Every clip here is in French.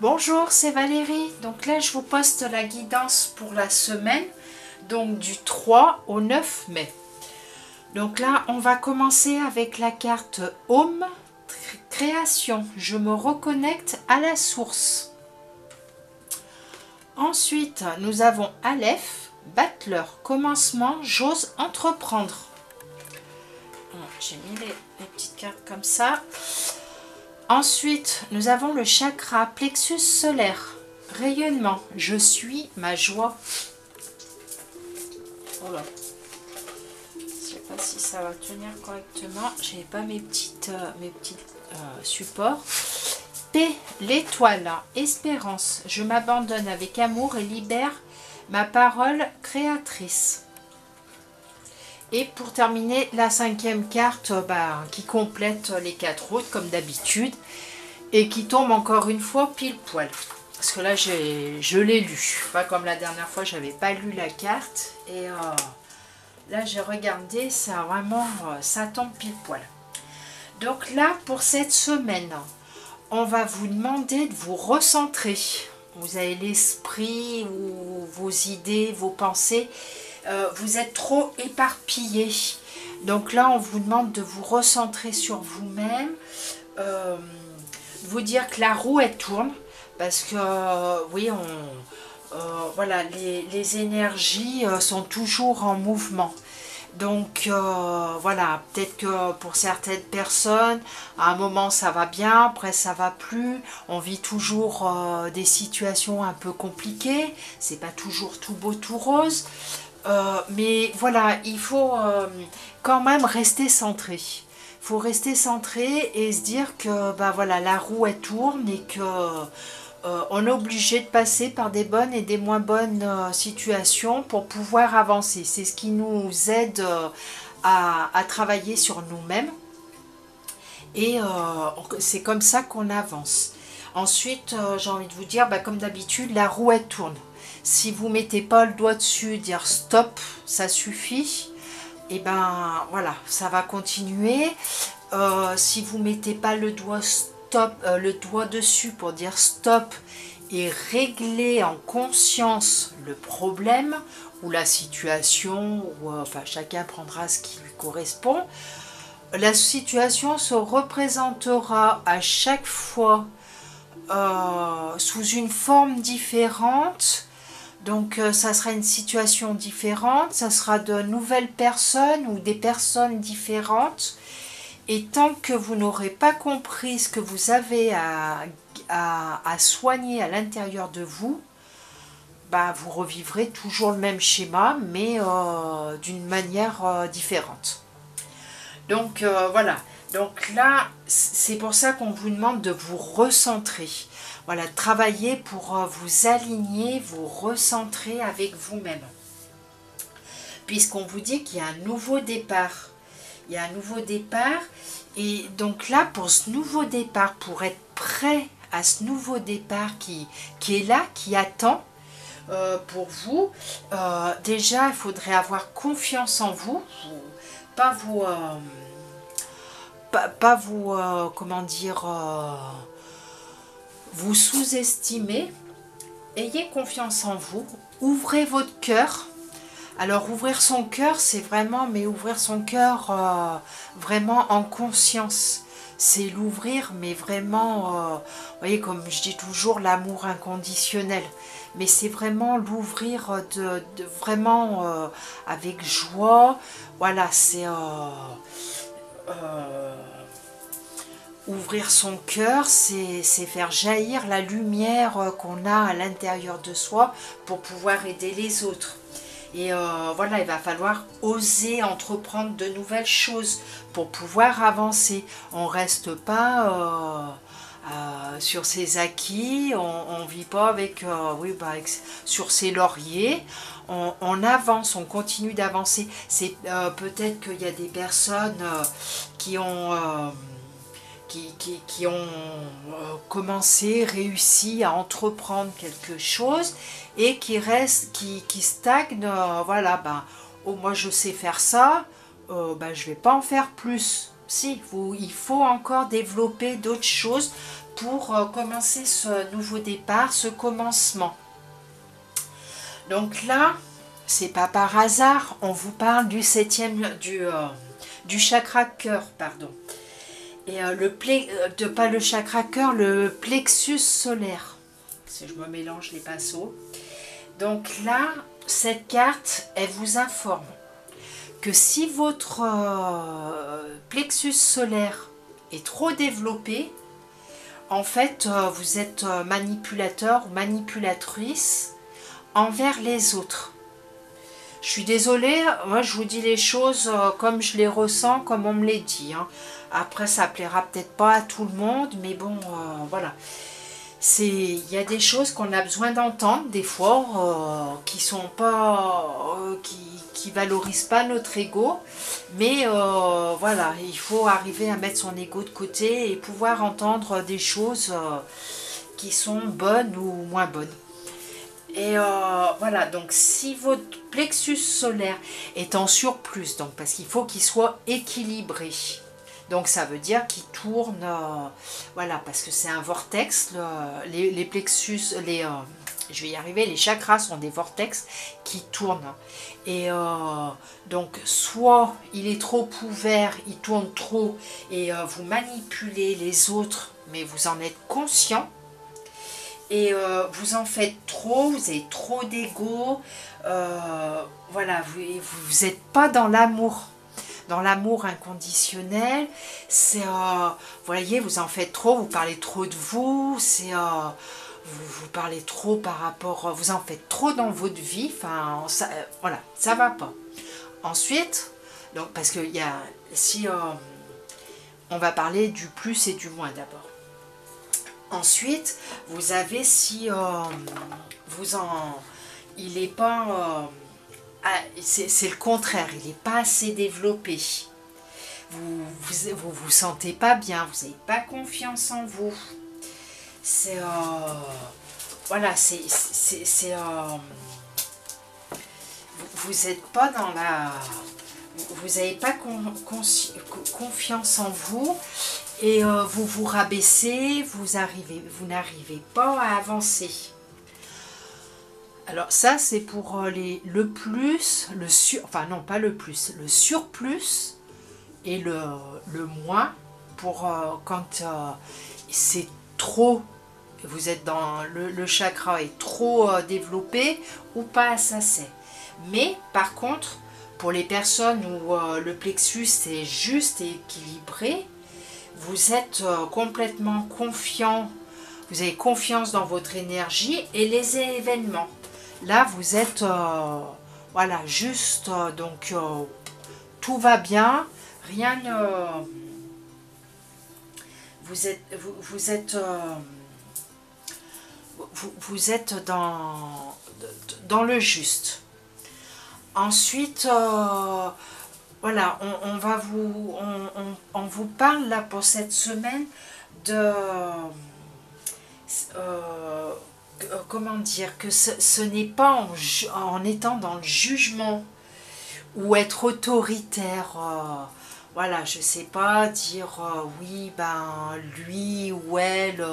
Bonjour, c'est Valérie. Donc là, je vous poste la guidance pour la semaine, donc du 3 au 9 mai. Donc là, on va commencer avec la carte Home, création. Je me reconnecte à la source. Ensuite, nous avons Aleph, battleur, commencement, j'ose entreprendre. J'ai mis les petites cartes comme ça. Ensuite, nous avons le chakra plexus solaire, rayonnement, je suis ma joie. Voilà. Je ne sais pas si ça va tenir correctement. Je n'ai pas mes petits supports. Paix, l'étoile, espérance, je m'abandonne avec amour et libère ma parole créatrice. Et pour terminer, la cinquième carte qui complète les 4 autres comme d'habitude et qui tombe encore une fois pile poil. Parce que là, je l'ai lu. Pas comme la dernière fois, j'avais pas lu la carte. Et là, j'ai regardé, ça vraiment, ça tombe pile poil. Donc là, pour cette semaine, on va vous demander de vous recentrer. Vous avez l'esprit, ou vos idées, vos pensées. Vous êtes trop éparpillés. Donc là, on vous demande de vous recentrer sur vous-même, vous dire que la roue, elle tourne, parce que, oui, voilà, les énergies sont toujours en mouvement. Donc, voilà, peut-être que pour certaines personnes, à un moment, ça va bien, après, ça va plus. On vit toujours des situations un peu compliquées. C'est pas toujours tout beau, tout rose. Mais voilà, il faut quand même rester centré. Il faut rester centré et se dire que voilà, la roue elle tourne et que on est obligé de passer par des bonnes et des moins bonnes situations pour pouvoir avancer. C'est ce qui nous aide à travailler sur nous-mêmes. Et c'est comme ça qu'on avance. Ensuite, j'ai envie de vous dire, comme d'habitude, la roue elle tourne. Si vous ne mettez pas le doigt dessus, dire stop, ça suffit, et voilà, ça va continuer. Si vous ne mettez pas le doigt stop, le doigt dessus pour dire stop et régler en conscience le problème ou la situation, ou enfin chacun prendra ce qui lui correspond, la situation se représentera à chaque fois sous une forme différente. Donc ça sera une situation différente, ça sera de nouvelles personnes ou des personnes différentes. Et tant que vous n'aurez pas compris ce que vous avez à soigner à l'intérieur de vous, vous revivrez toujours le même schéma, mais d'une manière différente. Donc voilà, donc là, c'est pour ça qu'on vous demande de vous recentrer. Voilà, travailler pour vous aligner, vous recentrer avec vous-même. Puisqu'on vous dit qu'il y a un nouveau départ. Il y a un nouveau départ. Et donc là, pour ce nouveau départ, pour être prêt à ce nouveau départ qui est là, qui attend pour vous, déjà, il faudrait avoir confiance en vous. Pas vous... comment dire... vous sous-estimez, ayez confiance en vous, ouvrez votre cœur. Alors ouvrir son cœur, c'est vraiment, mais ouvrir son cœur vraiment en conscience. C'est l'ouvrir, mais vraiment, vous voyez, comme je dis toujours, l'amour inconditionnel. Mais c'est vraiment l'ouvrir vraiment avec joie. Voilà, c'est... ouvrir son cœur, c'est faire jaillir la lumière qu'on a à l'intérieur de soi pour pouvoir aider les autres. Et voilà, il va falloir oser entreprendre de nouvelles choses pour pouvoir avancer. On ne reste pas sur ses acquis, on ne vit pas avec, sur ses lauriers. On avance, on continue d'avancer. C'est peut-être qu'il y a des personnes qui ont commencé, réussi à entreprendre quelque chose et qui restent, qui stagnent, voilà, oh, moi je sais faire ça, je vais pas en faire plus. Si, il faut encore développer d'autres choses pour commencer ce nouveau départ, ce commencement. Donc là, c'est pas par hasard, on vous parle du septième, du chakra cœur, pardon. Et pas le chakra cœur, le plexus solaire. Si je me mélange les pinceaux. Donc là, cette carte, elle vous informe que si votre plexus solaire est trop développé, en fait, vous êtes manipulateur ou manipulatrice envers les autres. Je suis désolée, moi je vous dis les choses comme je les ressens, comme on me les dit. Hein. Après, ça plaira peut-être pas à tout le monde, mais bon, voilà. Il y a des choses qu'on a besoin d'entendre, des fois, qui sont pas, qui valorisent pas notre ego. Mais voilà, il faut arriver à mettre son ego de côté et pouvoir entendre des choses qui sont bonnes ou moins bonnes. Et voilà, donc si votre plexus solaire est en surplus, donc parce qu'il faut qu'il soit équilibré, donc ça veut dire qu'il tourne, voilà, parce que c'est un vortex, les plexus, je vais y arriver, les chakras sont des vortex qui tournent. Et donc soit il est trop ouvert, il tourne trop, et vous manipulez les autres, mais vous en êtes conscient. Et vous en faites trop, vous avez trop d'ego, voilà, vous n'êtes pas dans l'amour inconditionnel. C'est, vous voyez, vous en faites trop, vous parlez trop de vous, c'est, vous parlez trop par rapport, vous en faites trop dans votre vie, enfin, voilà, ça va pas. Ensuite, donc, parce que si on va parler du plus et du moins d'abord. Ensuite, vous avez si il n'est pas, c'est le contraire, il n'est pas assez développé. Vous sentez pas bien, vous n'avez pas confiance en vous. C'est voilà, vous n'êtes pas dans la, vous n'avez pas confiance en vous. Et vous vous rabaissez, vous n'arrivez pas à avancer. Alors ça, c'est pour le plus, enfin non, pas le plus, le surplus et le moins, pour quand c'est trop, vous êtes dans le chakra est trop développé ou pas assez. Mais par contre, pour les personnes où le plexus est juste et équilibré, vous êtes complètement confiant, vous avez confiance dans votre énergie et les événements. Là, vous êtes, voilà, juste, donc tout va bien, rien ne... Vous êtes dans le juste. Ensuite, voilà, on vous parle là pour cette semaine de, comment dire, que ce n'est pas en étant dans le jugement ou être autoritaire, voilà, je sais pas, dire oui, ben lui ou elle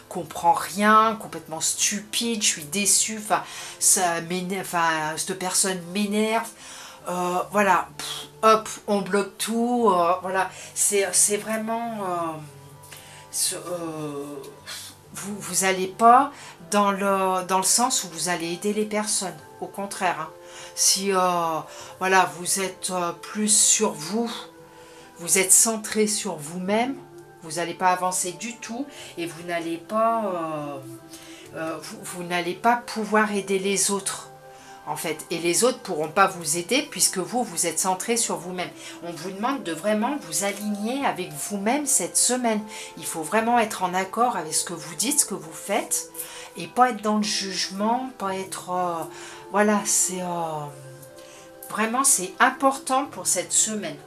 comprend rien, complètement stupide, je suis déçue, enfin, cette personne m'énerve. Voilà, hop, on bloque tout, voilà, c'est vraiment, vous n'allez pas dans le sens où vous allez aider les personnes, au contraire, hein. Si, voilà, vous êtes plus sur vous, vous êtes centré sur vous-même, vous n'allez pas avancer du tout, et vous n'allez pas, vous n'allez pas pouvoir aider les autres. En fait, et les autres ne pourront pas vous aider puisque vous êtes centré sur vous-même. On vous demande de vraiment vous aligner avec vous-même cette semaine. Il faut vraiment être en accord avec ce que vous dites, ce que vous faites, et pas être dans le jugement, pas être... voilà, c'est... vraiment, c'est important pour cette semaine.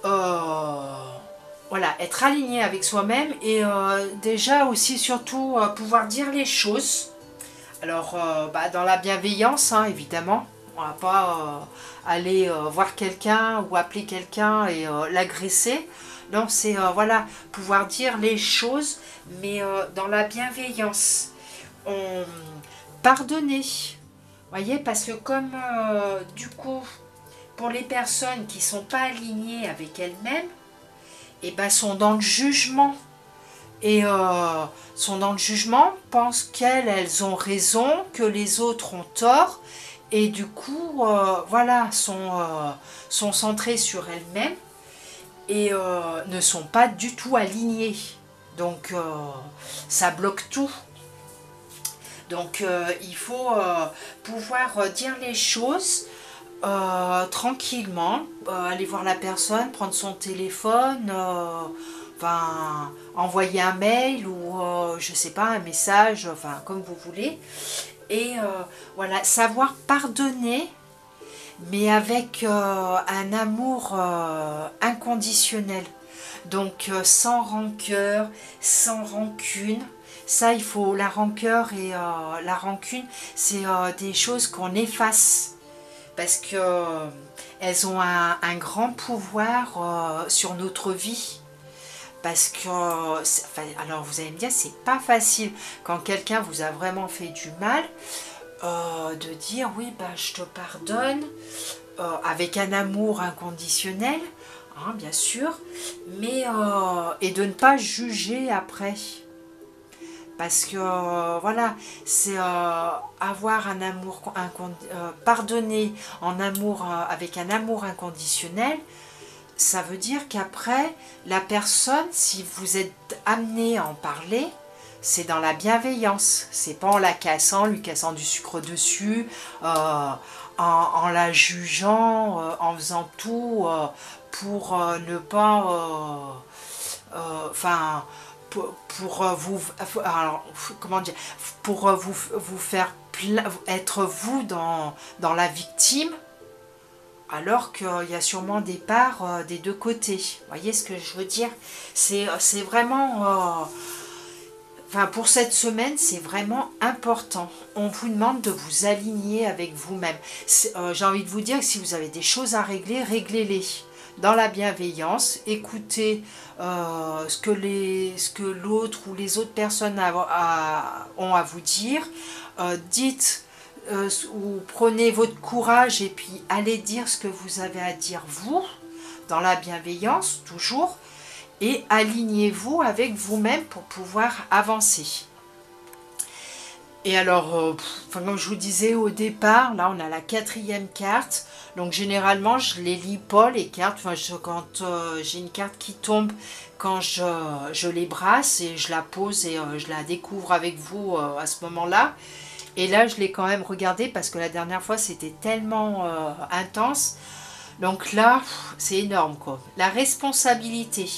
Voilà, être aligné avec soi-même et déjà aussi, surtout, pouvoir dire les choses. Alors, dans la bienveillance, hein, évidemment, on ne va pas aller voir quelqu'un ou appeler quelqu'un et l'agresser. Non, c'est voilà, pouvoir dire les choses, mais dans la bienveillance. Pardonner, voyez, parce que comme du coup, pour les personnes qui sont pas alignées avec elles-mêmes, et ben sont dans le jugement et sont dans le jugement, pensent qu'elles ont raison, que les autres ont tort, et du coup, voilà, sont centrées sur elles-mêmes et ne sont pas du tout alignées. Donc, ça bloque tout. Donc, il faut pouvoir dire les choses tranquillement, aller voir la personne, prendre son téléphone, enfin, envoyer un mail ou je sais pas, un message, enfin comme vous voulez, et voilà, savoir pardonner, mais avec un amour inconditionnel, donc sans rancœur, sans rancune. Ça, il faut la rancœur et la rancune, c'est des choses qu'on efface parce que elles ont un grand pouvoir sur notre vie. Parce que, enfin, alors vous allez me dire, c'est pas facile quand quelqu'un vous a vraiment fait du mal de dire oui, bah, je te pardonne avec un amour inconditionnel, hein, bien sûr, mais et de ne pas juger après. Parce que voilà, c'est avoir un amour pardonner en amour avec un amour inconditionnel, ça veut dire qu'après la personne, si vous êtes amené à en parler, c'est dans la bienveillance, c'est pas en la cassant, lui cassant du sucre dessus, en la jugeant, en faisant tout pour ne pas, enfin, pour vous, alors, comment dire, pour vous faire être vous dans la victime, alors qu'il y a sûrement des parts des deux côtés. Vous voyez ce que je veux dire? C'est vraiment... enfin, pour cette semaine, c'est vraiment important. On vous demande de vous aligner avec vous-même. J'ai envie de vous dire que si vous avez des choses à régler, réglez-les dans la bienveillance. Écoutez ce que l'autre ou les autres personnes ont à vous dire. Dites ou prenez votre courage et puis allez dire ce que vous avez à dire vous, dans la bienveillance toujours, et alignez-vous avec vous-même pour pouvoir avancer. Et alors, comme je vous disais au départ, là on a la 4e carte, donc généralement je les lis pas les cartes, enfin, quand j'ai une carte qui tombe, quand je les brasse et je la pose et je la découvre avec vous à ce moment-là. Et là, je l'ai quand même regardé parce que la dernière fois, c'était tellement intense. Donc là, c'est énorme, quoi. La responsabilité.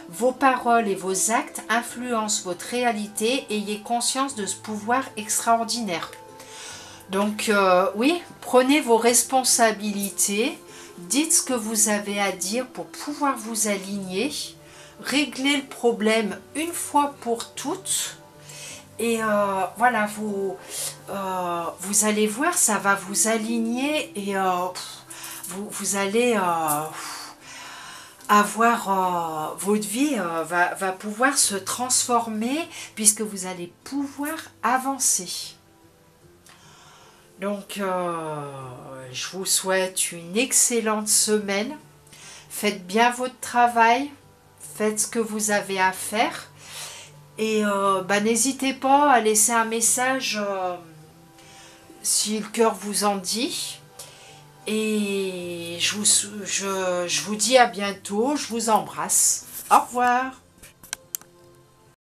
Vos paroles et vos actes influencent votre réalité. Ayez conscience de ce pouvoir extraordinaire. Donc, oui, prenez vos responsabilités. Dites ce que vous avez à dire pour pouvoir vous aligner. Réglez le problème une fois pour toutes. Et voilà, vous allez voir, ça va vous aligner et vous allez avoir votre vie va pouvoir se transformer puisque vous allez pouvoir avancer. Donc, je vous souhaite une excellente semaine. Faites bien votre travail, faites ce que vous avez à faire. Et n'hésitez pas à laisser un message si le cœur vous en dit. Et je vous dis à bientôt, je vous embrasse. Au revoir.